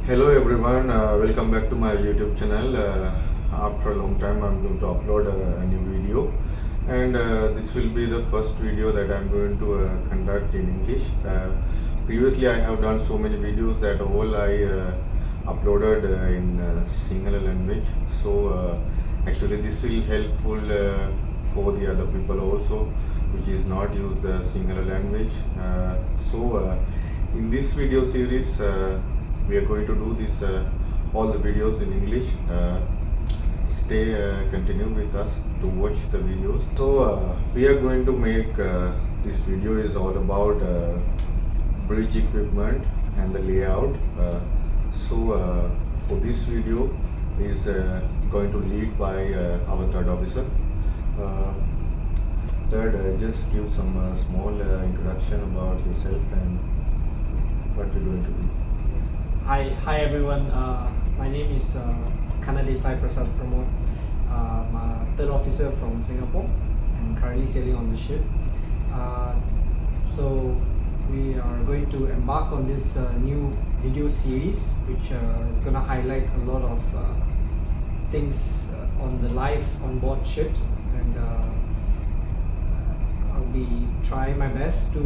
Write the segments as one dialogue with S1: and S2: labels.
S1: Hello everyone, welcome back to my YouTube channel. After a long time, I'm going to upload a new video, and this will be the first video that I'm going to conduct in English. Previously, I have done so many videos that all I uploaded in single language. So actually, this will helpful for the other people also, which is not use the single language. In this video series. We are going to do this all the videos in English. Continue with us to watch the videos. We are going to make this video is all about bridge equipment and the layout. For this video is going to lead by our third officer. Just give some small introduction about yourself and what you're going to do.
S2: Hi everyone. My name is Kanade Sai Prasad Pramod. I'm a third officer from Singapore and currently sailing on the ship. So we are going to embark on this new video series, which is going to highlight a lot of things on the life on board ships, and I'll be trying my best to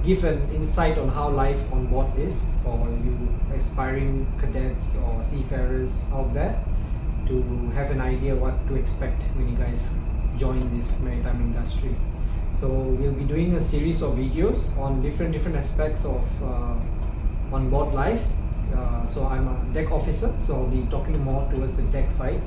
S2: give an insight on how life on board is for you aspiring cadets or seafarers out there, to have an idea what to expect when you guys join this maritime industry. So we'll be doing a series of videos on different aspects of on board life. So I'm a deck officer, so I'll be talking more towards the deck side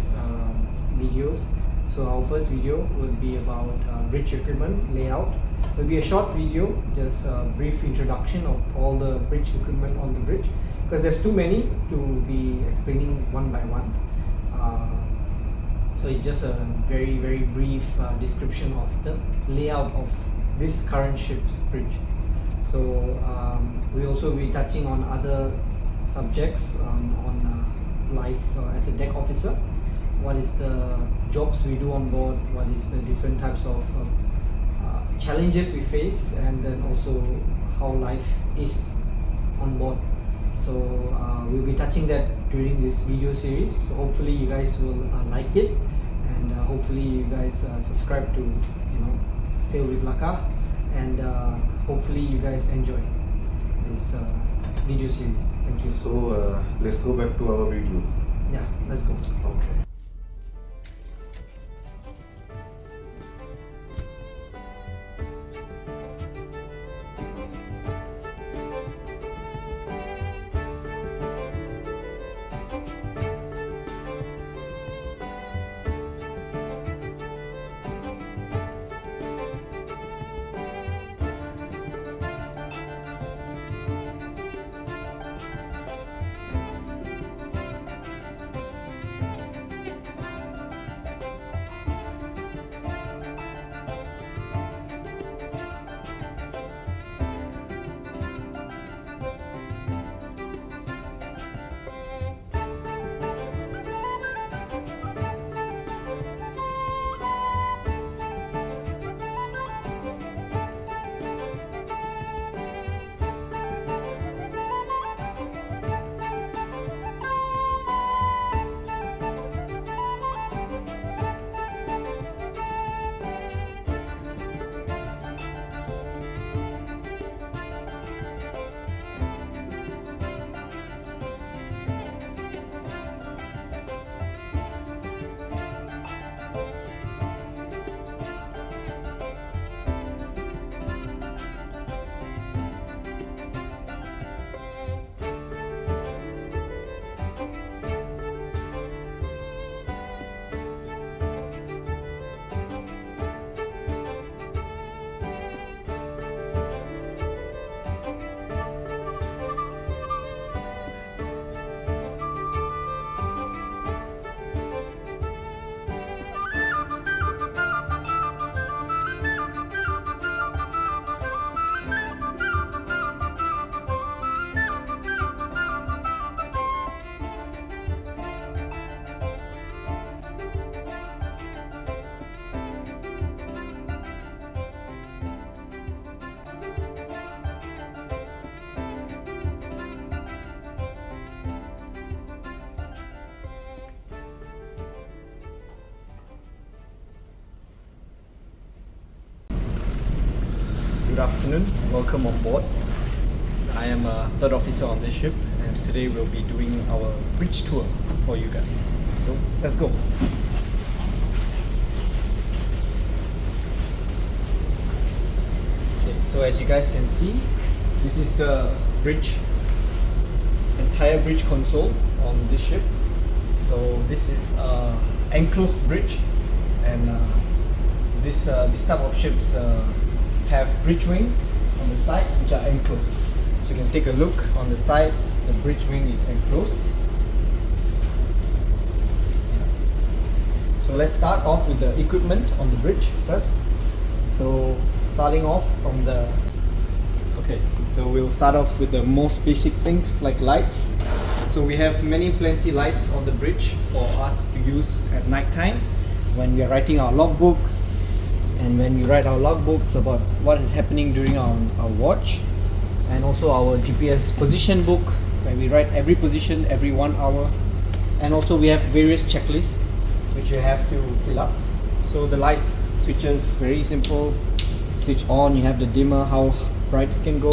S2: videos. So our first video will be about bridge equipment layout. It will be a short video, just a brief introduction of all the bridge equipment on the bridge, because there's too many to be explaining one by one. So it's just a very brief description of the layout of this current ship's bridge. So we also be touching on other subjects on life as a deck officer. What is the jobs we do on board? What is the different types of challenges we face, and then also how life is on board. So we'll be touching that during this video series. So hopefully you guys will like it, and hopefully you guys subscribe to Sail with Laka, and hopefully you guys enjoy this video series. Thank you.
S1: So let's go back to our video.
S2: Yeah, let's go.
S1: Okay.
S2: good afternoon. Welcome on board. I am a third officer on this ship, and today we'll be doing our bridge tour for you guys. So let's go. Okay, so as you guys can see, this is the entire bridge console on this ship. So this is enclosed bridge, and this type of ships have bridge wings on the sides which are enclosed. So you can take a look on the sides, the bridge wing is enclosed. So let's start off with the equipment on the bridge first. So starting off from the so we'll start off with the most basic things like lights. So we have plenty lights on the bridge for us to use at night time when we are writing our logbooks, and when we write our logbooks about what is happening during our watch, and also our GPS position book where we write every position every 1 hour, and also we have various checklists which you have to fill up. So the lights switches, very simple. Switch on, you have the dimmer, how bright it can go.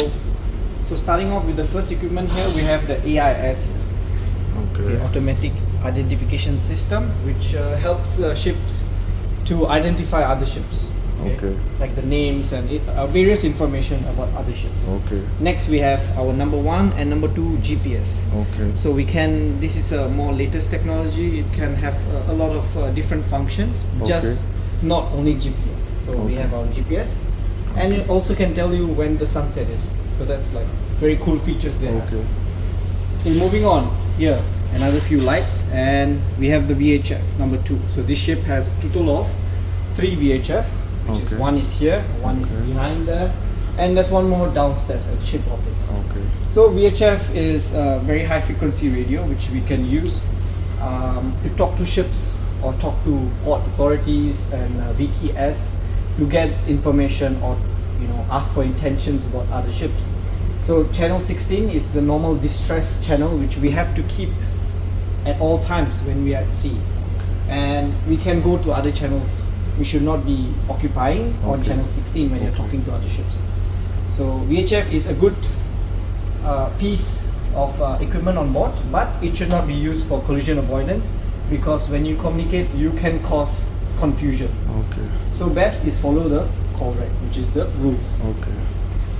S2: So starting off with the first equipment here, we have the AIS, the automatic identification system, which helps ships to identify other ships. Like the names and various information about other ships. Next we have our number 1 and number 2 GPS. So we can, this is a more latest technology, it can have a lot of different functions, just not only GPS. So we have our GPS, and it also can tell you when the sunset is. So that's like very cool features there. Okay, moving on, here another few lights, and we have the VHF number 2. So this ship has a total of 3 VHFs, which is one is here, one is behind there, and there's one more downstairs at ship office. So VHF is a very high frequency radio which we can use to talk to ships or talk to port authorities and VTS to get information or ask for intentions about other ships. So channel 16 is the normal distress channel which we have to keep at all times when we are at sea, and we can go to other channels. We should not be occupying on channel 16 when you're talking to other ships. So VHF is a good piece of equipment on board, but it should not be used for collision avoidance, because when you communicate you can cause confusion. So best is follow the call rec, which is the rules.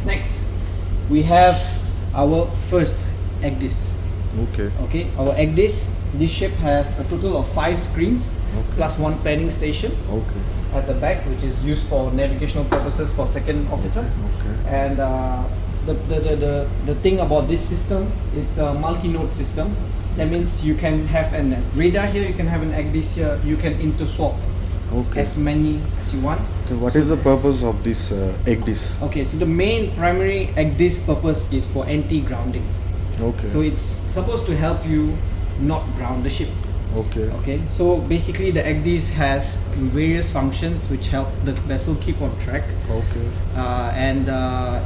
S2: Next we have our first EGDIS. Our EGDIS, this ship has a total of 5 screens plus 1 planning station at the back, which is used for navigational purposes for second officer. And the thing about this system, it's a multi-node system. That means you can have a radar here, you can have an EGDIS here, you can interswap as many as you want.
S1: What is the purpose of this EGDIS?
S2: So the main primary EGDIS purpose is for anti-grounding. So it's supposed to help you not ground the ship. So basically the EGDIS has various functions which help the vessel keep on track. And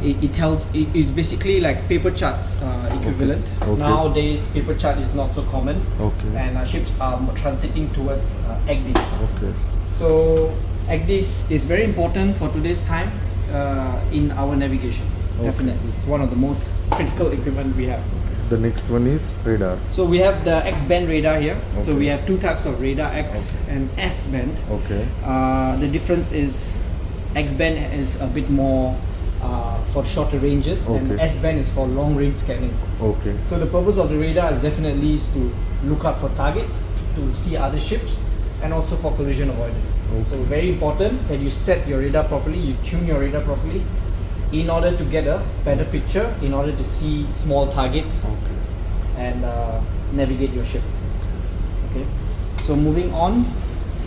S2: it's basically like paper charts equivalent. Nowadays paper chart is not so common, and ships are transiting towards EGDIS. So EGDIS is very important for today's time in our navigation. Definitely, it's one of the most critical equipment we have.
S1: The next one is radar.
S2: So we have the X-band radar here. So we have 2 types of radar, X and S-band. The difference is X-band is a bit more for shorter ranges, and S-band is for long range scanning. So the purpose of the radar is definitely to look out for targets, to see other ships, and also for collision avoidance. So very important that you set your radar properly, you tune your radar properly, in order to get a better picture, in order to see small targets and navigate your ship. So moving on,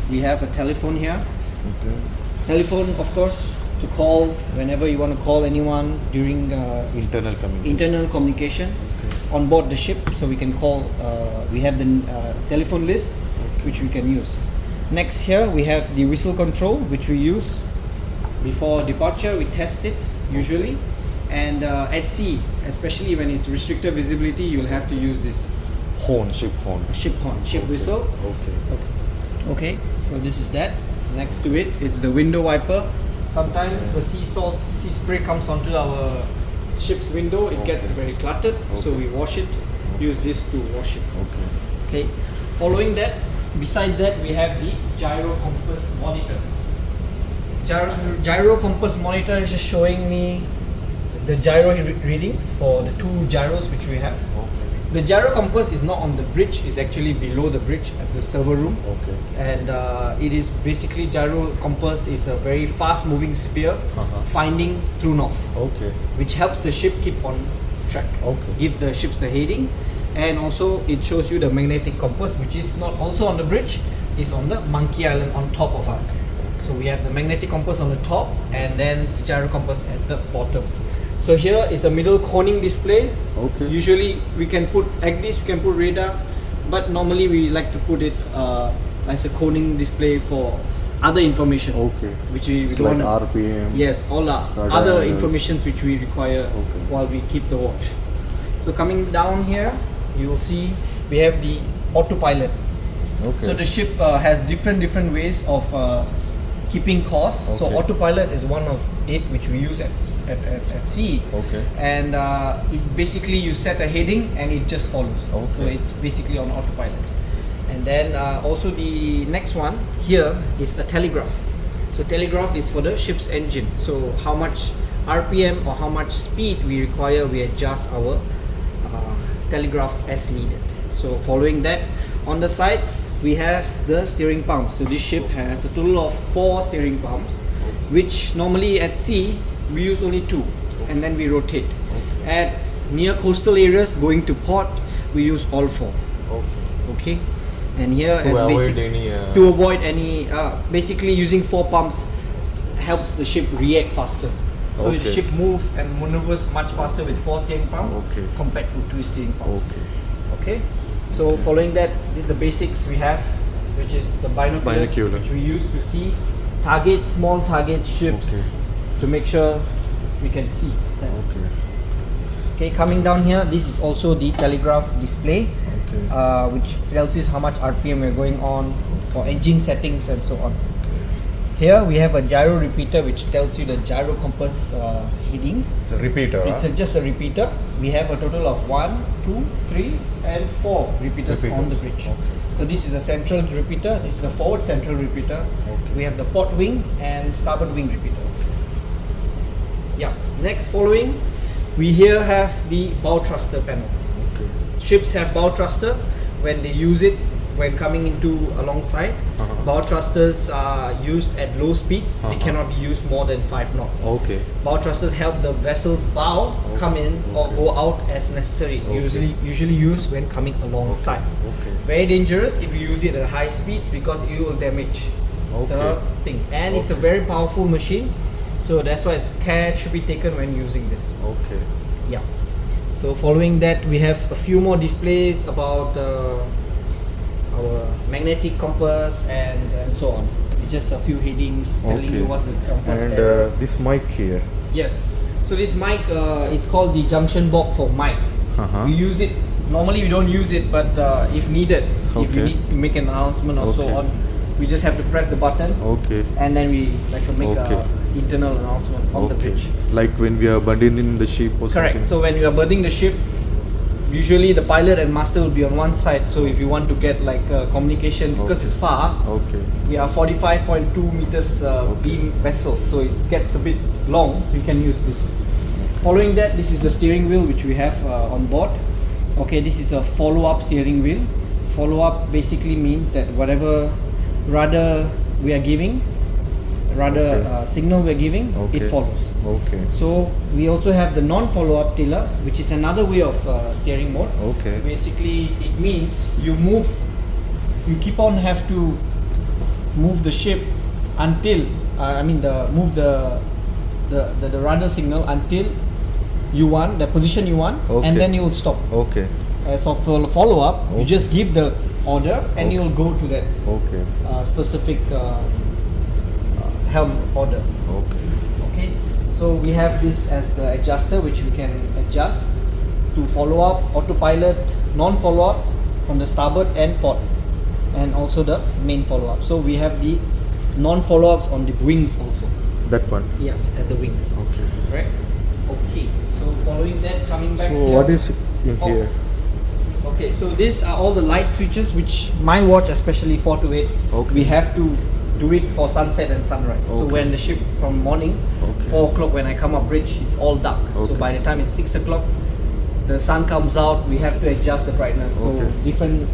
S2: we have a telephone here. Telephone, of course, to call whenever you want to call anyone during internal communications on board the ship. So we can call, we have the telephone list which we can use. Next here we have the whistle control, which we use before departure. We test it usually, and at sea, especially when it's restricted visibility, you'll have to use this
S1: ship
S2: whistle. Okay, so this is that. Next to it is the window wiper. Sometimes the sea spray comes onto our ship's window. It gets very cluttered, so we wash it. Use this to wash it. Okay. Following that, beside that we have the gyro compass monitor. Gyro compass monitor is just showing me the gyro readings for the 2 gyros which we have. The gyro compass is not on the bridge, it's actually below the bridge at the server room. And it is basically, gyro compass is a very fast moving sphere finding true north, which helps the ship keep on track, give the ships the heading, and also it shows you the magnetic compass, which is not also on the bridge, is on the Monkey Island on top of us. So we have the magnetic compass on the top and then gyro compass at the bottom. So here is a middle coning display. Usually we can put AGDIS, we can put radar, but normally we like to put it as a coning display for other information. Which we don't
S1: like RPM.
S2: Yes, all the other informations which we require while we keep the watch. So coming down here, you will see we have the autopilot. So the ship has different ways of keeping course. So autopilot is one of it which we use at sea. And it basically, you set a heading and it just follows. So it's basically on autopilot. And then also the next one here is a telegraph. So telegraph is for the ship's engine. So how much RPM or how much speed we require, we adjust our telegraph as needed. So following that, on the sides we have the steering pumps. So this ship has a total of 4 steering pumps, which normally at sea we use only 2, and then we rotate. At near coastal areas going to port, we use all 4. Okay. And here to avoid any basically using 4 pumps helps the ship react faster. So the ship moves and maneuvers much faster with 4 steering pumps compared to 2 steering pumps. Okay. So following that, this is the basics we have, which is the binoculars, which we use to see small target ships to make sure we can see them. Okay, coming down here, this is also the telegraph display, which tells you how much RPM we're going on for engine settings and so on. Here we have a gyro repeater which tells you the gyro compass heading.
S1: It's a repeater.
S2: It's just a repeater. We have a total of 1, 2, 3 and 4 repeaters on the bridge. So this is a central repeater, this is the forward central repeater. We have the port wing and starboard wing repeaters. Next, following, we here have the bow thruster panel. Ships have bow thruster when they use it when coming into alongside. Bow thrusters are used at low speeds. They cannot be used more than 5 knots. Bow thrusters help the vessel's bow come in or go out as necessary. Usually used when coming alongside. Very dangerous if you use it at high speeds because it will damage the thing. And it's a very powerful machine, so that's why care should be taken when using this. So following that, we have a few more displays about our magnetic compass and so on. It's just a few headings telling you what's the compass.
S1: And this mic here.
S2: Yes. So this mic, it's called the junction box for mic. We use it. Normally we don't use it, but if needed, if we need to make an announcement or so on, we just have to press the button. And then we make a internal announcement on the bridge.
S1: Like when we are abandoning the ship or
S2: something. So when we are berthing the ship, usually the pilot and master will be on one side. So if you want to get communication, because it's far, we are 45.2 meters beam vessel, so it gets a bit long. You can use this. Following that, this is the steering wheel which we have on board. This is a follow-up steering wheel. Follow-up basically means that whatever rudder we are giving, signal we're giving, it follows. So we also have the non-follow-up tiller, which is another way of steering mode. Basically it means you keep on have to move the ship until move the rudder signal until you want the position you want, and then you will stop. As of follow-up, you just give the order and you will go to that specific helm order. So we have this as the adjuster, which we can adjust to follow-up, autopilot, non-follow-up on the starboard and port, and also the main follow-up. So we have the non-follow-ups on the wings also.
S1: That one.
S2: Yes, at the wings.
S1: Okay.
S2: Right. Okay. So following that, coming back
S1: So
S2: here.
S1: what is in
S2: Oh.
S1: here?
S2: Okay, so these are all the light switches which my watch, especially 4 to 8,
S1: Okay.
S2: we have to do it for sunset and sunrise. So
S1: Okay.
S2: when the ship from morning,
S1: Okay.
S2: 4 o'clock when I come up bridge, it's all dark. So
S1: Okay.
S2: by the time it's 6 o'clock, the sun comes out, we have to adjust the brightness. So
S1: Okay.
S2: different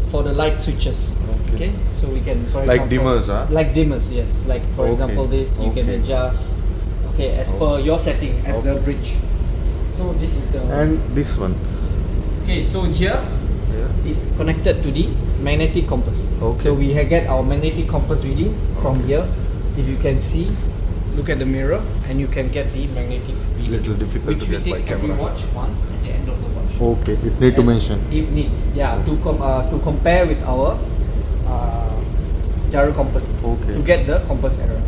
S2: for the light switches.
S1: Okay.
S2: So we can, for
S1: Like
S2: example,
S1: dimmers, huh?
S2: like dimmers, yes. Like for
S1: Okay.
S2: example, this you can
S1: Okay.
S2: adjust. Okay, as per your setting, as the
S1: Okay.
S2: bridge. So this is the.
S1: And this one.
S2: Okay, so here
S1: Yeah.
S2: is connected to the magnetic compass.
S1: Okay.
S2: So we get our magnetic compass reading from
S1: Okay.
S2: here. If you can see, look at the mirror, and you can get the magnetic reading.
S1: Little difficult
S2: which
S1: to
S2: we
S1: get by
S2: take every
S1: camera.
S2: watch once at the end of the watch.
S1: Okay. It's need to
S2: And
S1: mention.
S2: if need, yeah, to compare with our gyro compasses
S1: Okay.
S2: to get the compass error.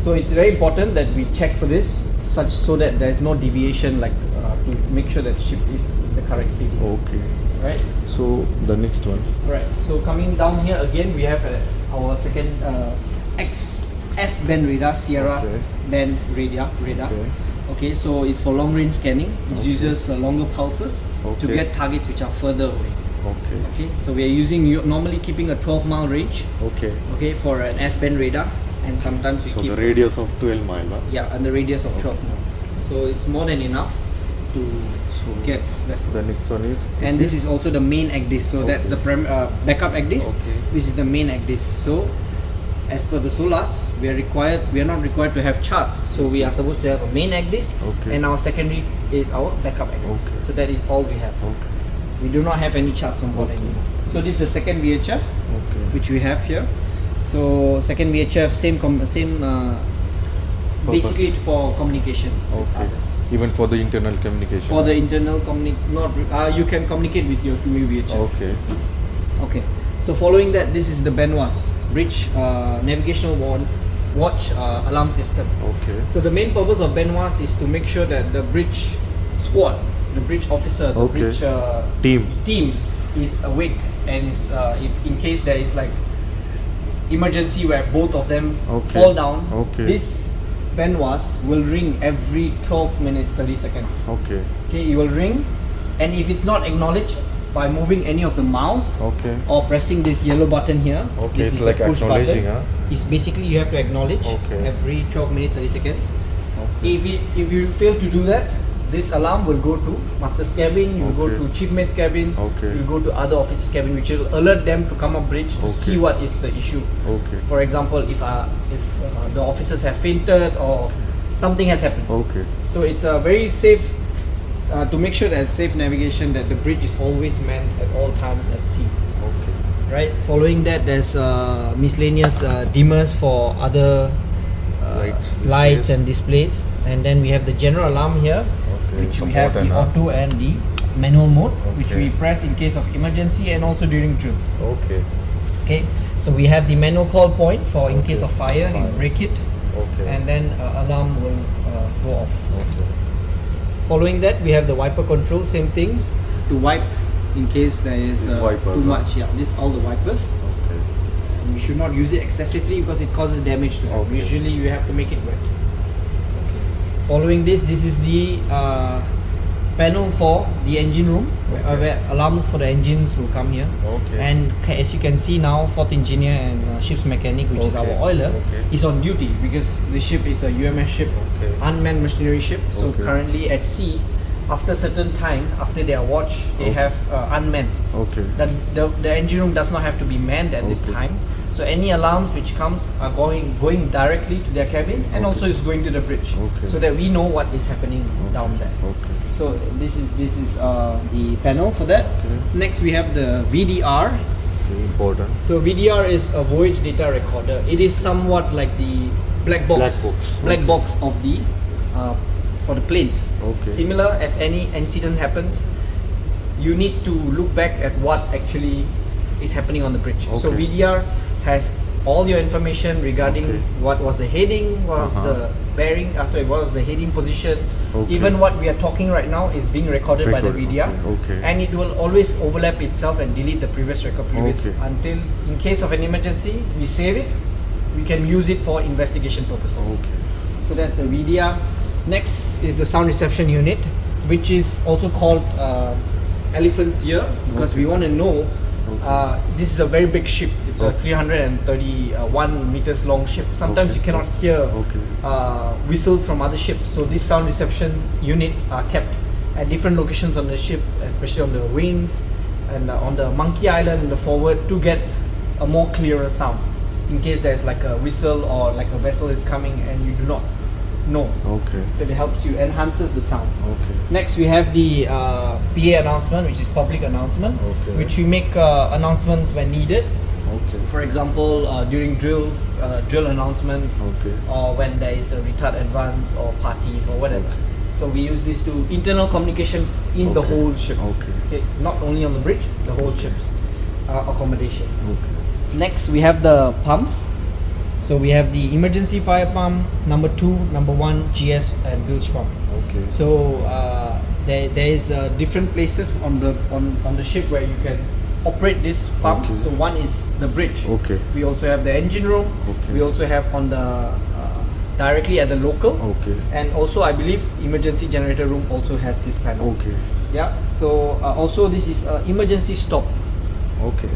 S2: So it's very important that we check for this, such so that there is no deviation, like to make sure that the ship is in the correct heading.
S1: Okay.
S2: Right.
S1: So the next one.
S2: Right. So coming down here again, we have our second S band radar, Sierra
S1: Okay.
S2: band radar.
S1: Okay.
S2: Okay, so it's for long range scanning. It
S1: Okay.
S2: uses longer pulses to
S1: Okay.
S2: get targets which are further away.
S1: Okay.
S2: Okay, so we are using normally keeping a 12-mile range.
S1: Okay.
S2: Okay, for an S band radar, and sometimes we
S1: So
S2: keep
S1: the radius of 12 mile. Huh?
S2: yeah, and the radius of 12 miles. So it's more than enough to
S1: So
S2: get vessels.
S1: the next one is.
S2: And this is also the main ACDIS. So that's
S1: Okay.
S2: the backup ACDIS.
S1: Okay.
S2: This is the main ACDIS. So as per the SOLAS, we are not required to have charts. So we are supposed to have a main ACDIS,
S1: Okay.
S2: and our secondary is our backup ACDIS.
S1: Okay.
S2: So that is all we have.
S1: Okay.
S2: We do not have any charts on board
S1: Okay.
S2: anymore. So this is the second VHF
S1: Okay.
S2: which we have here. So second VHF, basically for communication with
S1: Okay.
S2: others.
S1: Even for the internal communication.
S2: For the internal you can communicate with your new VHF.
S1: Okay.
S2: Okay. So following that, this is the BNWAS bridge navigational watch alarm system.
S1: Okay.
S2: So the main purpose of BNWAS is to make sure that the bridge squad, the bridge officer, the
S1: Okay.
S2: bridge
S1: Team.
S2: is awake, and is if in case there is like emergency where both of them
S1: Okay.
S2: fall down,
S1: Okay.
S2: this BNWAS will ring every 12 minutes 30 seconds.
S1: Okay.
S2: Okay, it will ring, and if it's not acknowledged by moving any of the mouse
S1: Okay.
S2: or pressing this yellow button here,
S1: Okay,
S2: this
S1: it's
S2: is
S1: like
S2: the push
S1: acknowledging,
S2: button.
S1: huh?
S2: It's basically you have to acknowledge
S1: Okay.
S2: every 12 minutes 30 seconds.
S1: Okay.
S2: If you fail to do that, this alarm will go to master's cabin, you will go
S1: Okay.
S2: to chief mate's cabin,
S1: Okay.
S2: you will go to other officers' cabin, which will alert them to come up bridge to
S1: Okay.
S2: see what is the issue.
S1: Okay.
S2: For example, if the officers have fainted or something has happened.
S1: Okay.
S2: So it's a very safe to make sure there's safe navigation, that the bridge is always manned at all times at sea.
S1: Okay.
S2: Right. Following that, there's miscellaneous dimmers for other lights and displays, and then we have the general alarm here,
S1: Okay,
S2: which
S1: so
S2: we have the
S1: modern, huh?
S2: auto and the manual mode, which
S1: Okay.
S2: we press in case of emergency and also during drills.
S1: Okay.
S2: Okay. So we have the manual call point for in case
S1: Okay.
S2: of fire, you
S1: Fire.
S2: break it,
S1: Okay.
S2: and then alarm will go off.
S1: Okay.
S2: Following that, we have the wiper control, same thing, to wipe in case there is
S1: These wipers,
S2: too
S1: huh?
S2: much. Yeah, this all the wipers.
S1: Okay.
S2: And we should not use it excessively because it causes damage to it.
S1: Okay.
S2: Usually, you have to make it wet. Okay. Following this is the panel for the engine room, where alarms for the engines will come here.
S1: Okay.
S2: And as you can see now, fourth engineer and ship's mechanic, which is our
S1: Okay.
S2: oiler,
S1: Okay.
S2: is on duty because the ship is a UMS ship,
S1: Okay.
S2: unmanned machinery ship. So
S1: Okay.
S2: currently at sea, after certain time, after their watch, they
S1: Okay.
S2: have unmanned.
S1: Okay.
S2: The engine room does not have to be manned at this
S1: Okay.
S2: time. So any alarms which comes are going directly to their cabin, and
S1: Okay.
S2: also is going to the bridge,
S1: Okay.
S2: so that we know what is happening
S1: Okay.
S2: down there.
S1: Okay.
S2: So this is the panel for that.
S1: Okay.
S2: Next we have the VDR.
S1: Okay. Important.
S2: So VDR is a voyage data recorder. It is somewhat like the black box,
S1: Black box.
S2: of the for the planes.
S1: Okay.
S2: Similar, if any incident happens, you need to look back at what actually is happening on the bridge. So
S1: Okay.
S2: VDR has all your information regarding
S1: Okay.
S2: what was the heading, what was
S1: Uh-huh.
S2: the bearing, what was the heading position.
S1: Okay.
S2: Even what we are talking right now is being recorded by the media,
S1: Okay.
S2: and it will always overlap itself and delete the previous record
S1: Okay.
S2: until, in case of an emergency, we save it. We can use it for investigation purposes.
S1: Okay.
S2: So that's the VDR. Next is the sound reception unit, which is also called elephant's ear, because
S1: Okay.
S2: we want to know.
S1: Okay.
S2: This is a very big ship. It's a
S1: Okay.
S2: 331 meters long ship. Sometimes
S1: Okay.
S2: you cannot hear
S1: Okay.
S2: whistles from other ships. So these sound reception units are kept at different locations on the ship, especially on the wings and on the Monkey Island in the forward, to get a more clearer sound in case there's like a whistle or like a vessel is coming and you do not know.
S1: Okay.
S2: So it helps you, enhances the sound.
S1: Okay.
S2: Next, we have the PA announcement, which is public announcement,
S1: Okay.
S2: which we make announcements when needed.
S1: Okay.
S2: For example, during drills, drill announcements,
S1: Okay.
S2: or when there is a retard advance or parties or whatever.
S1: Okay.
S2: So we use this to internal communication in the
S1: Okay.
S2: whole ship.
S1: Okay.
S2: Okay, not only on the bridge, the whole ship's accommodation.
S1: Okay.
S2: Next, we have the pumps. So we have the emergency fire pump, number 2, number 1, GS, and bilge pump.
S1: Okay.
S2: So there is different places on the ship where you can operate these pumps.
S1: Okay.
S2: So one is the bridge.
S1: Okay.
S2: We also have the engine room.
S1: Okay.
S2: We also have on the directly at the local.
S1: Okay.
S2: And also I believe emergency generator room also has this panel.
S1: Okay.
S2: Yeah. So also this is emergency stop.
S1: Okay.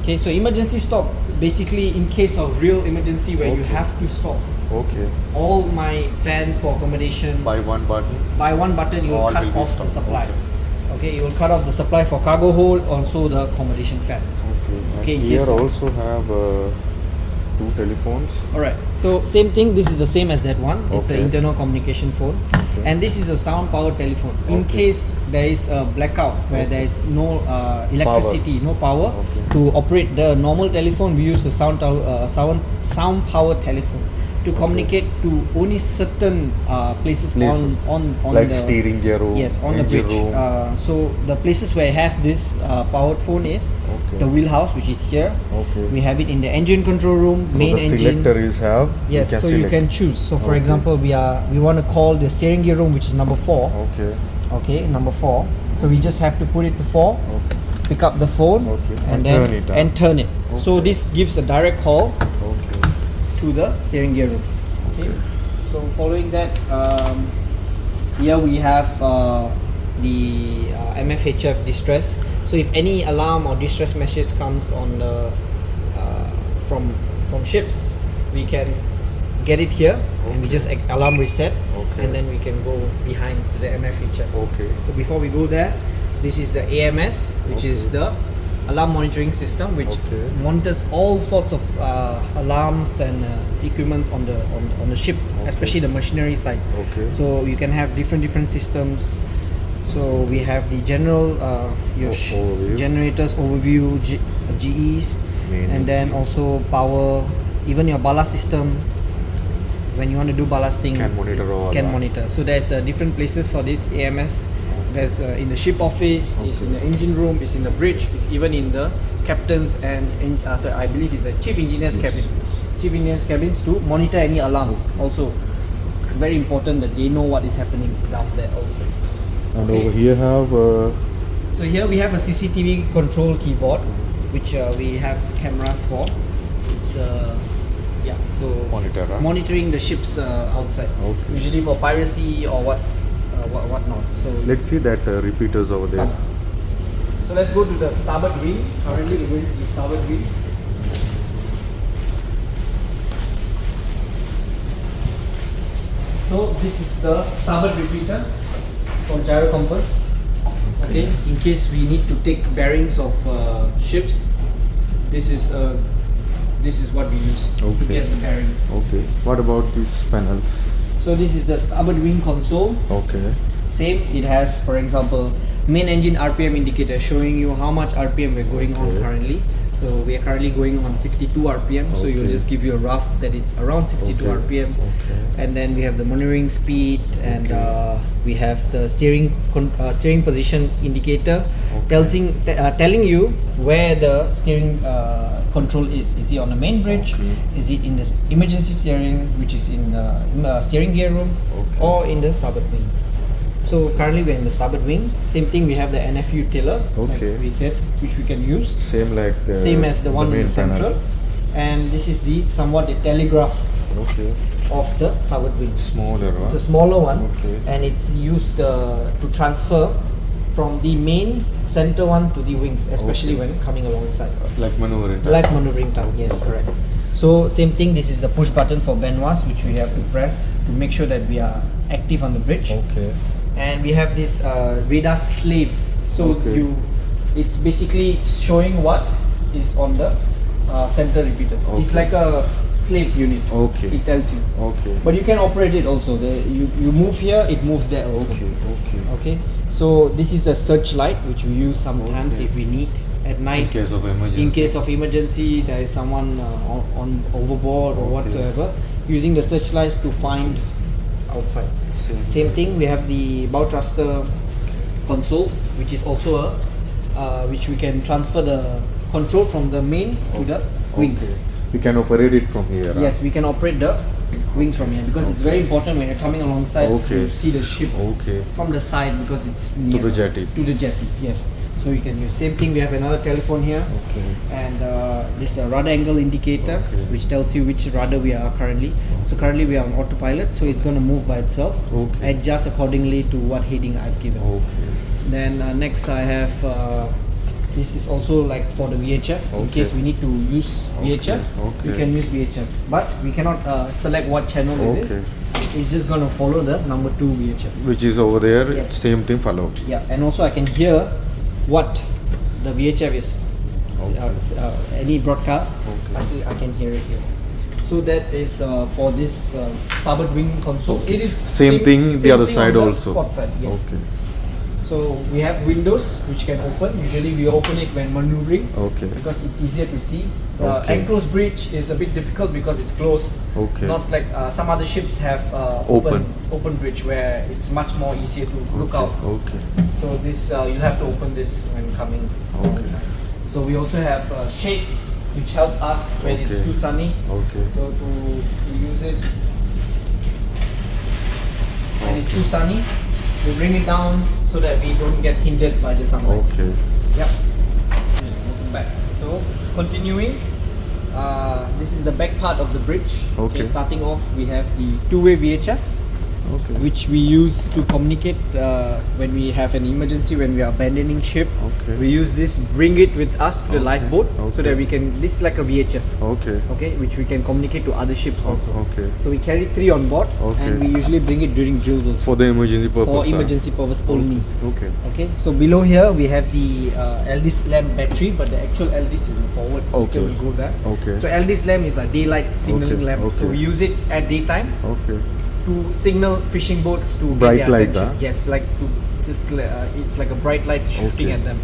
S2: Okay. So emergency stop, basically in case of real emergency where you
S1: Okay.
S2: have to stop.
S1: Okay.
S2: All my fans for accommodation.
S1: By one button.
S2: By one button, you will
S1: All
S2: cut
S1: will be
S2: off the
S1: stopped.
S2: supply.
S1: Okay.
S2: Okay, you will cut off the supply for cargo hold, also the accommodation fans.
S1: Okay.
S2: Okay, in
S1: And here
S2: case of-
S1: also have 2 telephones.
S2: Alright, so same thing, this is the same as that one. It's an
S1: Okay.
S2: internal communication phone.
S1: Okay.
S2: And this is a sound powered telephone. In
S1: Okay.
S2: case there is a blackout where
S1: Okay.
S2: there is no electricity, no power,
S1: Okay.
S2: to operate the normal telephone, we use a sound powered telephone to communicate to only certain places
S1: Places.
S2: on
S1: Like
S2: the
S1: steering gear room.
S2: yes, on the
S1: engine
S2: bridge.
S1: room.
S2: So the places where I have this powered phone is
S1: Okay.
S2: the wheelhouse, which is here.
S1: Okay.
S2: We have it in the engine control room,
S1: So
S2: main
S1: the
S2: engine.
S1: selector is have.
S2: Yes, so you
S1: select.
S2: can choose. So for
S1: Okay.
S2: example, we want to call the steering gear room, which is number 4.
S1: Okay.
S2: Okay, number 4. So we just have to put it to 4,
S1: Okay.
S2: pick up the phone,
S1: Okay.
S2: and
S1: And
S2: then
S1: turn it,
S2: and turn it. So
S1: Okay.
S2: this gives a direct call
S1: Okay.
S2: to the steering gear room. Okay.
S1: Okay.
S2: So following that, here we have the MFHF distress. So if any alarm or distress message comes on the from ships, we can get it here, and we
S1: Okay.
S2: just alarm reset,
S1: Okay.
S2: and then we can go behind to the MFHF.
S1: Okay.
S2: So before we go there, this is the AMS, which is
S1: Okay.
S2: the alarm monitoring system, which
S1: Okay.
S2: monitors all sorts of alarms and equipments on the ship,
S1: Okay.
S2: especially the machinery side.
S1: Okay.
S2: So you can have different systems. So we have the general your
S1: Overview.
S2: generators overview, GEs,
S1: Main
S2: and then also power, even your ballast system. When you want to do ballasting,
S1: Can monitor all
S2: can
S1: that.
S2: monitor. So there's different places for this AMS. There's in the ship office, it's in the engine room, it's in the bridge, it's even in the captain's and sorry, I believe it's the chief engineer's
S1: Yes,
S2: cabin.
S1: yes.
S2: Chief engineer's cabins to monitor any alarms. Also, it's very important that they know what is happening down there also.
S1: And
S2: Okay.
S1: over here have
S2: So here we have a CCTV control keyboard, which we have cameras for. It's yeah, so
S1: Monitor, huh?
S2: monitoring the ships outside.
S1: Okay.
S2: Usually for piracy or whatnot. So
S1: let's see that repeaters over there.
S2: So let's go to the starboard wing. Currently we're going to the starboard wing. So this is the starboard repeater for gyro compass. Okay, in case we need to take bearings of ships, this is what we use to
S1: Okay.
S2: get the bearings.
S1: Okay. What about these panels?
S2: So this is the starboard wing console.
S1: Okay.
S2: Same, it has, for example, main engine RPM indicator showing you how much RPM we're going on
S1: Okay.
S2: currently. So we are currently going on 62 RPM. So you'll
S1: Okay.
S2: just give you a rough that it's around 62
S1: Okay.
S2: RPM.
S1: Okay.
S2: And then we have the monitoring speed, and
S1: Okay.
S2: we have the steering position indicator, telling you where the steering control is. Is it on the main bridge?
S1: Okay.
S2: Is it in the emergency steering, which is in steering gear room,
S1: Okay.
S2: or in the starboard wing? So currently we're in the starboard wing. Same thing, we have the NFU tiller,
S1: Okay.
S2: like we said, which we can use.
S1: Same like the
S2: Same as the one in
S1: main
S2: the central.
S1: panel.
S2: And this is the somewhat the telegraph
S1: Okay.
S2: of the starboard wing.
S1: Smaller one.
S2: It's a smaller one,
S1: Okay.
S2: and it's used to transfer from the main center one to the wings, especially
S1: Okay.
S2: when coming alongside.
S1: Like maneuvering. type.
S2: Like maneuvering time, yes, correct. So same thing, this is the push button for Benoist, which we have to press to make sure that we are active on the bridge.
S1: Okay.
S2: And we have this radar slave. So
S1: Okay.
S2: it's basically showing what is on the center repeaters. It's
S1: Okay.
S2: like a slave unit.
S1: Okay.
S2: It tells you.
S1: Okay.
S2: But you can operate it also. You move here, it moves there also.
S1: Okay. Okay.
S2: Okay. So this is a searchlight which we use sometimes
S1: Okay.
S2: if we need at night.
S1: In case of emergency.
S2: In case of emergency, there is someone on overboard or
S1: Okay.
S2: whatsoever. Using the searchlights to find outside. Same thing. We have the bow thruster console, which is also which we can transfer the control from the main to the wings.
S1: Okay. We can operate it from here. huh?
S2: Yes, we can operate the wings from here because it's very important when you're coming alongside.
S1: Okay.
S2: You see the ship
S1: Okay.
S2: from the side because it's near
S1: the jetty.
S2: To the jetty, yes. So you can use. Same thing. We have another telephone here,
S1: Okay.
S2: and this is a rudder angle indicator,
S1: Okay.
S2: which tells you which rudder we are currently. So currently we are on autopilot, so it's going to move by itself.
S1: Okay.
S2: Adjust accordingly to what heading I've given.
S1: Okay.
S2: Then next I have this is also like for the VHF in
S1: Okay.
S2: case we need to use VHF.
S1: Okay.
S2: We can use VHF, but we cannot select what channel it is.
S1: Okay.
S2: It's just going to follow the number 2 VHF.
S1: Which is over there.
S2: Yes.
S1: Same thing. Follow.
S2: Yeah, and also I can hear what the VHF is. Any broadcast,
S1: Okay.
S2: I can hear it here. So that is for this starboard wing console. It is
S1: Same thing the other side
S2: on the
S1: also.
S2: port side, yes.
S1: Okay.
S2: So we have windows which can open. Usually we open it when maneuvering
S1: Okay.
S2: because it's easier to see.
S1: Okay.
S2: Enclosed bridge is a bit difficult because it's closed.
S1: Okay.
S2: Not like some other ships have open bridge where it's much more easier to look out.
S1: Okay.
S2: So this you'll have to open this when coming
S1: Okay.
S2: alongside. So we also have shades which help us when it's
S1: Okay.
S2: too sunny.
S1: Okay.
S2: So to use it when it's too sunny, we bring it down so that we don't get hindered by the sunlight.
S1: Okay.
S2: Yep. Welcome back. So continuing, this is the back part of the bridge.
S1: Okay.
S2: Starting off, we have the two-way VHF,
S1: Okay.
S2: which we use to communicate when we have an emergency, when we are abandoning ship.
S1: Okay.
S2: We use this, bring it with us to the
S1: Okay.
S2: lifeboat so
S1: Okay.
S2: that we can. This is like a VHF.
S1: Okay.
S2: Okay, which we can communicate to other ships also.
S1: Okay.
S2: So we carry 3 on board,
S1: Okay.
S2: and we usually bring it during drills also
S1: For the emergency purpose.
S2: for
S1: huh?
S2: emergency purpose only.
S1: Okay.
S2: Okay, so below here we have the LDIS lamp battery, but the actual LDIS is in forward.
S1: Okay.
S2: We'll go there.
S1: Okay.
S2: So LDIS lamp is like daylight signaling
S1: Okay,
S2: lamp. So
S1: okay.
S2: we use it at daytime
S1: Okay.
S2: to signal fishing boats to
S1: Bright
S2: get their
S1: light,
S2: attention.
S1: huh?
S2: Yes, like to just it's like a bright light shooting
S1: Okay.
S2: at them.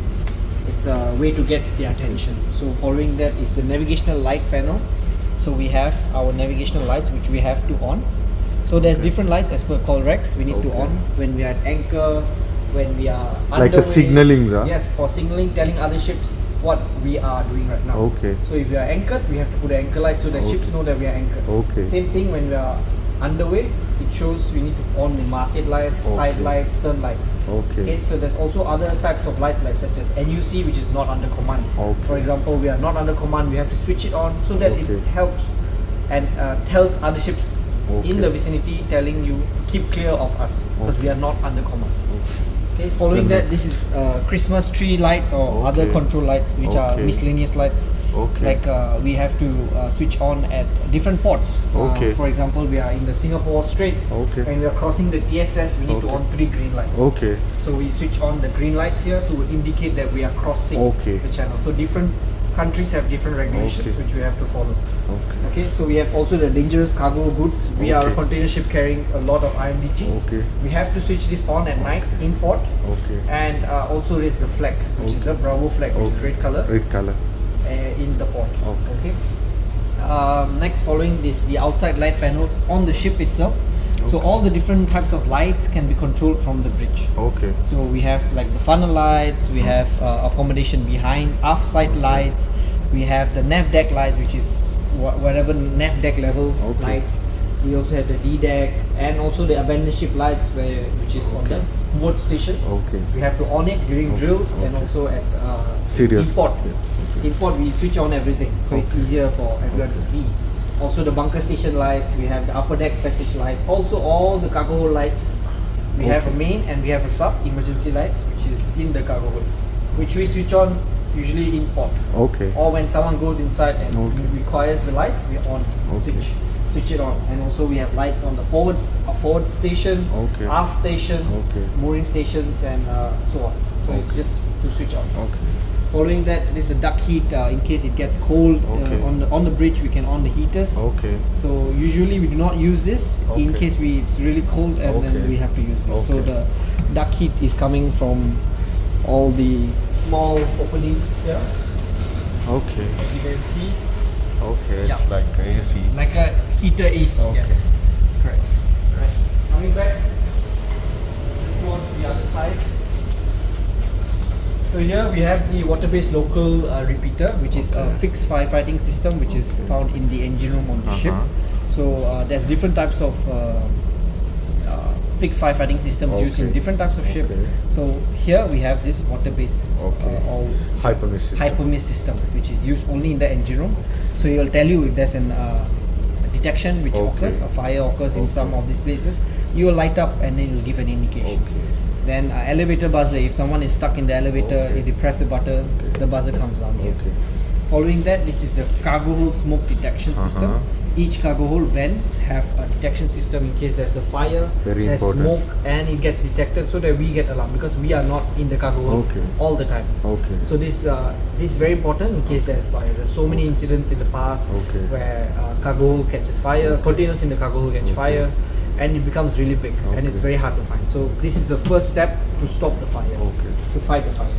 S2: It's a way to get their attention. So following that is the navigational light panel. So we have our navigational lights which we have to on. So there's
S1: Okay.
S2: different lights as per call regs. We need to
S1: Okay.
S2: on when we are at anchor, when we are
S1: Like a
S2: underway.
S1: signalling, huh?
S2: Yes, for signaling, telling other ships what we are doing right now.
S1: Okay.
S2: So if we are anchored, we have to put an anchor light so that ships
S1: Okay.
S2: know that we are anchored.
S1: Okay.
S2: Same thing when we are underway, it shows we need to on the masthead lights, side
S1: Okay.
S2: lights, stern lights. Okay,
S1: Okay.
S2: so there's also other types of light like such as NUC, which is not under command.
S1: Okay.
S2: For example, we are not under command, we have to switch it on so that
S1: Okay.
S2: it helps and tells other ships in
S1: Okay.
S2: the vicinity, telling you keep clear of us because we
S1: Okay.
S2: are not under command. Okay, following that, this is Christmas tree lights or other
S1: Okay.
S2: control lights, which are
S1: Okay.
S2: miscellaneous lights.
S1: Okay.
S2: Like we have to switch on at different ports.
S1: Okay.
S2: For example, we are in the Singapore Straits.
S1: Okay.
S2: When we are crossing the TSS, we need to
S1: Okay.
S2: on 3 green lights.
S1: Okay.
S2: So we switch on the green lights here to indicate that we are crossing
S1: Okay.
S2: the channel. So different countries have different regulations
S1: Okay.
S2: which we have to follow.
S1: Okay.
S2: Okay, so we have also the dangerous cargo goods. We are a
S1: Okay.
S2: container ship carrying a lot of IMDG.
S1: Okay.
S2: We have to switch this on at night in port,
S1: Okay.
S2: and also raise the flag, which is
S1: Okay.
S2: the Bravo flag, which is
S1: Okay.
S2: red color,
S1: Red color.
S2: in the port.
S1: Okay.
S2: Next, following this, the outside light panels on the ship itself. So all the different types of lights can be controlled from the bridge.
S1: Okay.
S2: So we have like the funnel lights, we have accommodation behind, aft side lights, we have the nav deck lights, which is whatever nav deck level lights. We also have the D deck and also the abandoned ship lights, which is on the boat stations.
S1: Okay.
S2: We have to on it during drills and also at
S1: Serious.
S2: import.
S1: Okay.
S2: Import, we switch on everything, so it's easier for everyone to see. Also the bunker station lights, we have the upper deck passage lights, also all the cargo hold lights. We have a main and we have a sub emergency lights, which is in the cargo hold, which we switch on usually in port.
S1: Okay.
S2: Or when someone goes inside and requires the lights, we on switch it on. And also we have lights on the forward station, aft station, mooring stations, and so on. So it's just to switch on. Following that, this is the duct heat. In case it gets cold on the bridge, we can on the heaters. So usually we do not use this in case it's really cold and then we have to use this. So the duct heat is coming from all the small openings here. As you can see.
S1: It's like AC.
S2: Like a heater AC. Yes. Correct. Right. Coming back. Let's go on to the other side. So here we have the water-based local repeater, which is a fixed firefighting system, which is found in the engine room on the ship. So there's different types of fixed firefighting systems used in different types of ship. So here we have this water-based or hypermist system, which is used only in the engine room. So it will tell you if there's an detection which occurs, a fire occurs in some of these places. You will light up and then it will give an indication. Then elevator buzzer, if someone is stuck in the elevator, if they press the button, the buzzer comes on here. Following that, this is the cargo hold smoke detection system. Each cargo hold vents have a detection system in case there's a fire, there's smoke, and it gets detected so that we get alarm, because we are not in the cargo hold all the time. So this is very important in case there's fire. There's so many incidents in the past where cargo hold catches fire, containers in the cargo hold catch fire, and it becomes really big and it's very hard to find. So this is the first step to stop the fire, to fight the fire.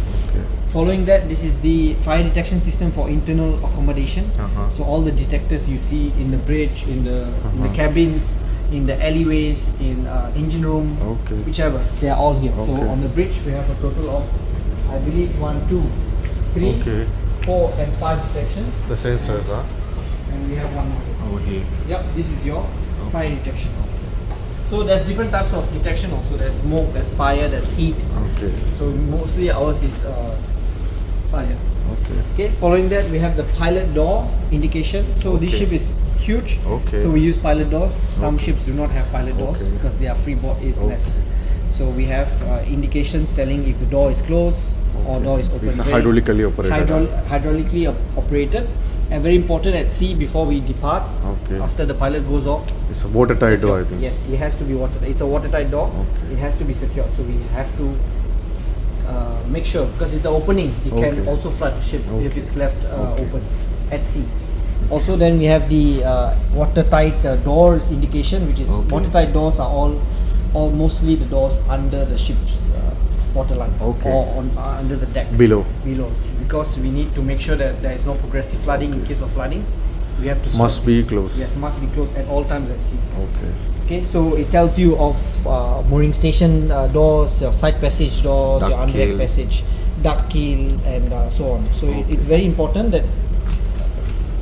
S2: Following that, this is the fire detection system for internal accommodation. So all the detectors you see in the bridge, in the cabins, in the alleyways, in engine room, whichever, they are all here. So on the bridge we have a total of, I believe, 1, 2, 3, 4 and 5 detections.
S1: The sensors,
S2: And we have one more.
S1: here.
S2: Yep, this is your fire detection. So there's different types of detection also. There's smoke, there's fire, there's heat. So mostly ours is fire. Okay. Following that, we have the pilot door indication. So this ship is huge. So we use pilot doors. Some ships do not have pilot doors because their freeboard is less. So we have indications telling if the door is closed or door is open.
S1: It's hydraulically operated.
S2: Hydraulically operated. And very important at sea before we depart. After the pilot goes off.
S1: It's a watertight door, I think.
S2: Yes, it has to be watertight. It's a watertight door. It has to be secured. So we have to make sure, because it's an opening. It can also flood the ship if it's left open at sea. Also, then we have the watertight doors indication, which is watertight doors are all mostly the doors under the ship's waterline or under the deck below, because we need to make sure that there is no progressive flooding. In case of flooding, we have to
S1: must be closed.
S2: Yes, must be closed at all times at sea. Okay, so it tells you of mooring station doors, your side passage doors, your under-deck passage, duct keel, and so on. So it's very important that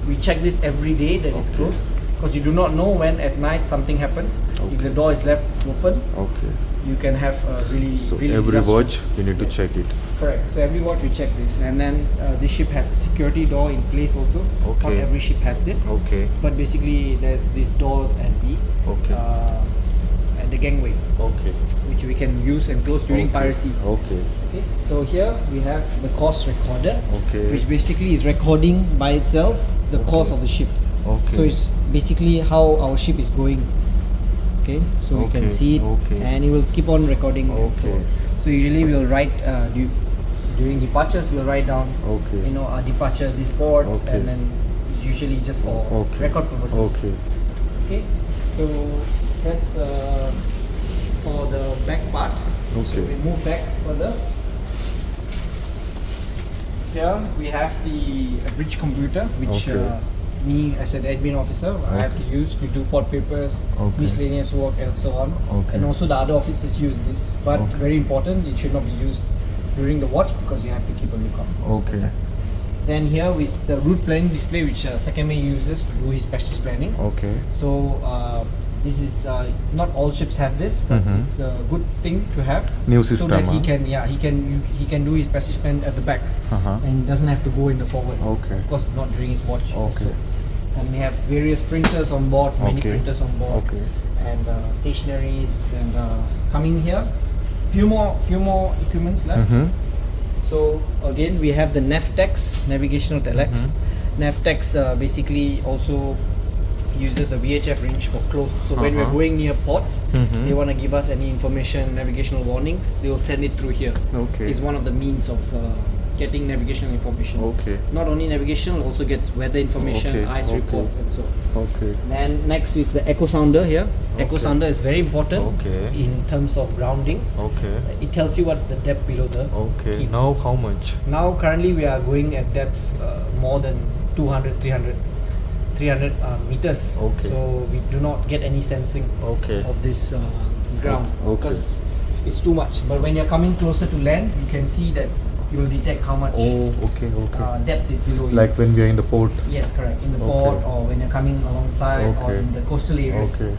S2: we check this every day that it's closed, because you do not know when at night something happens. If the door is left open, you can have really
S1: every watch you need to check it.
S2: Correct. So every watch we check this, and then this ship has a security door in place also. Not every ship has this. But basically there's these doors at the gangway. Which we can use and close during piracy. So here we have the course recorder, which basically is recording by itself the course of the ship. So it's basically how our ship is going. So we can see it, and it will keep on recording. So usually we'll write during departures, we'll write down our departure, this port, and then it's usually just for record purposes. So that's for the back part. So we move back further. Here we have the bridge computer, which me as an admin officer, I have to use to do port papers,
S1: Okay.
S2: miscellaneous work, and so on.
S1: Okay.
S2: And also the other officers use this, but
S1: Okay.
S2: very important, it should not be used during the watch because you have to keep a lookout.
S1: Okay.
S2: Then here is the route planning display, which second mate uses to do his passage planning.
S1: Okay.
S2: So this is not all ships have this, but
S1: Mhm.
S2: it's a good thing to have.
S1: New
S2: So
S1: system.
S2: that he
S1: huh?
S2: can he can do his passage plan at the back,
S1: Uh-huh.
S2: and he doesn't have to go in the forward.
S1: Okay.
S2: Of course, not during his watch.
S1: Okay.
S2: also. And we have various printers on board, many
S1: Okay.
S2: printers on board,
S1: Okay.
S2: and stationaries. And coming here, few more equipments left.
S1: Mm-hmm.
S2: So again, we have the Navtex navigational telex. Navtex basically also uses the VHF range for close. So when we're
S1: Uh-huh.
S2: going near ports,
S1: Mhm.
S2: they want to give us any information, navigational warnings, they will send it through here.
S1: Okay.
S2: It's one of the means of getting navigational information.
S1: Okay.
S2: Not only navigational, also gets weather information,
S1: Okay,
S2: ice
S1: okay.
S2: reports, and so on.
S1: Okay.
S2: Then next is the echo sounder here. Echo
S1: Okay.
S2: sounder is very important
S1: Okay.
S2: in terms of grounding.
S1: Okay.
S2: It tells you what's the depth below the
S1: Okay.
S2: key.
S1: Now how much?
S2: Now currently we are going at depths more than 200, 300 meters.
S1: Okay.
S2: So we do not get any sensing
S1: Okay.
S2: of this ground
S1: Okay.
S2: because it's too much. But when you're coming closer to land, you can see that you will detect how much
S1: Oh, okay, okay.
S2: depth is below you.
S1: Like when we are in the port.
S2: Yes, correct. In the
S1: Okay.
S2: port or when you're coming alongside or
S1: Okay.
S2: in the coastal areas.
S1: Okay.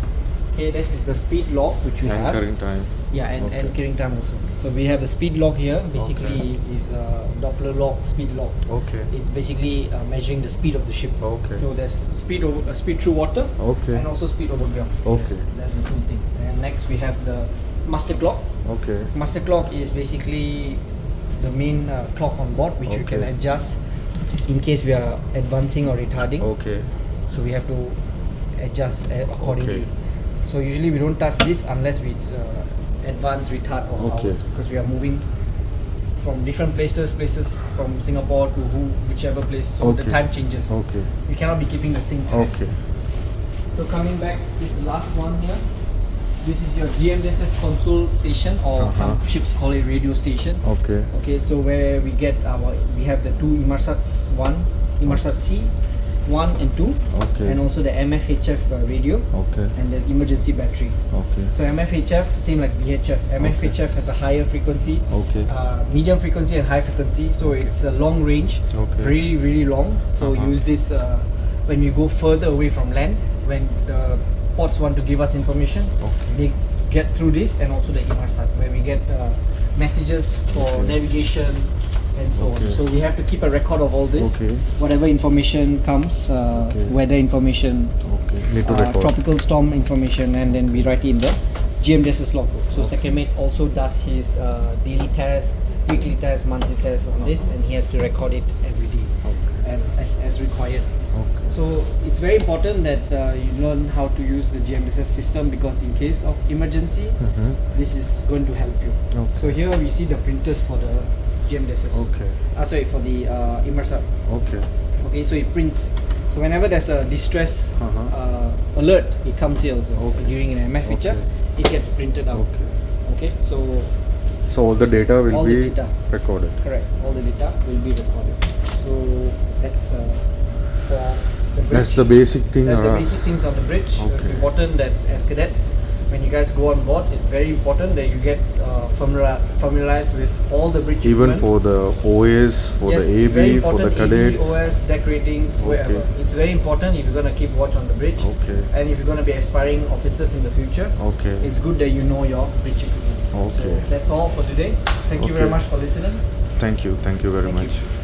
S2: Okay, this is the speed log which we have.
S1: Anchoring time.
S2: Yeah, and
S1: Okay.
S2: anchoring time also. So we have the speed log here. Basically, is Doppler log, speed log.
S1: Okay.
S2: It's basically measuring the speed of the ship.
S1: Okay.
S2: So there's speed through water,
S1: Okay.
S2: and also speed over ground.
S1: Okay.
S2: That's the two thing. And next we have the master clock.
S1: Okay.
S2: Master clock is basically the main clock on board, which we can
S1: Okay.
S2: adjust in case we are advancing or retarding.
S1: Okay.
S2: So we have to adjust accordingly.
S1: Okay.
S2: So usually we don't touch this unless it's advanced retard of
S1: Okay.
S2: ours, because we are moving from different places from Singapore to whichever place. So the
S1: Okay.
S2: time changes.
S1: Okay.
S2: We cannot be keeping the same time.
S1: Okay.
S2: So coming back, this is the last one here. This is your GMDSS console station, or some ships call it radio station.
S1: Okay.
S2: Okay, so where we get we have the two Inmarsats 1, Inmarsat C 1 and 2,
S1: Okay.
S2: and also the MFHF radio
S1: Okay.
S2: and the emergency battery.
S1: Okay.
S2: So MFHF, same like VHF. MFHF has a higher frequency,
S1: Okay.
S2: medium frequency and high frequency. So it's a long range,
S1: Okay.
S2: really, really long. So use this when we go further away from land, when the ports want to give us information,
S1: Okay.
S2: they get through this, and also the Inmarsat, where we get messages for
S1: Okay.
S2: navigation and so
S1: Okay.
S2: on. So we have to keep a record of all this.
S1: Okay.
S2: Whatever information comes,
S1: Okay.
S2: weather information,
S1: Okay. Need to record.
S2: tropical storm information, and then we write it in the GMDSS logbook. So second mate also does his daily test, weekly test, monthly test on this, and he has to record it every day
S1: Okay.
S2: and as required.
S1: Okay.
S2: So it's very important that you learn how to use the GMDSS system, because in case of emergency, this is going to help you.
S1: Okay.
S2: So here we see the printers for the GMDSS.
S1: Okay.
S2: Sorry, for the Inmarsat.
S1: Okay.
S2: Okay, so it prints. So whenever there's a distress alert, it comes here also.
S1: Okay.
S2: During an MFHF,
S1: Okay.
S2: it gets printed out.
S1: Okay.
S2: Okay, so
S1: So all the data will
S2: All
S1: be
S2: the data.
S1: recorded.
S2: correct, all the data will be recorded. So that's for the bridge.
S1: That's the basic thing.
S2: That's the
S1: Ara.
S2: basic things on the bridge. It's
S1: Okay.
S2: important that as cadets, when you guys go on board, it's very important that you get familiarized with all the bridge
S1: Even
S2: equipment.
S1: for the OAs, for
S2: Yes,
S1: the
S2: it's very
S1: AB, for the
S2: important,
S1: cadets.
S2: AB, OS, deck ratings, wherever.
S1: Okay.
S2: It's very important if you're going to keep watch on the bridge.
S1: Okay.
S2: And if you're going to be aspiring officers in the future,
S1: Okay.
S2: it's good that you know your bridge equipment.
S1: Okay.
S2: So that's all for today. Thank you very
S1: Okay.
S2: much for listening.
S1: Thank you. Thank you very
S2: Thank
S1: much.
S2: you.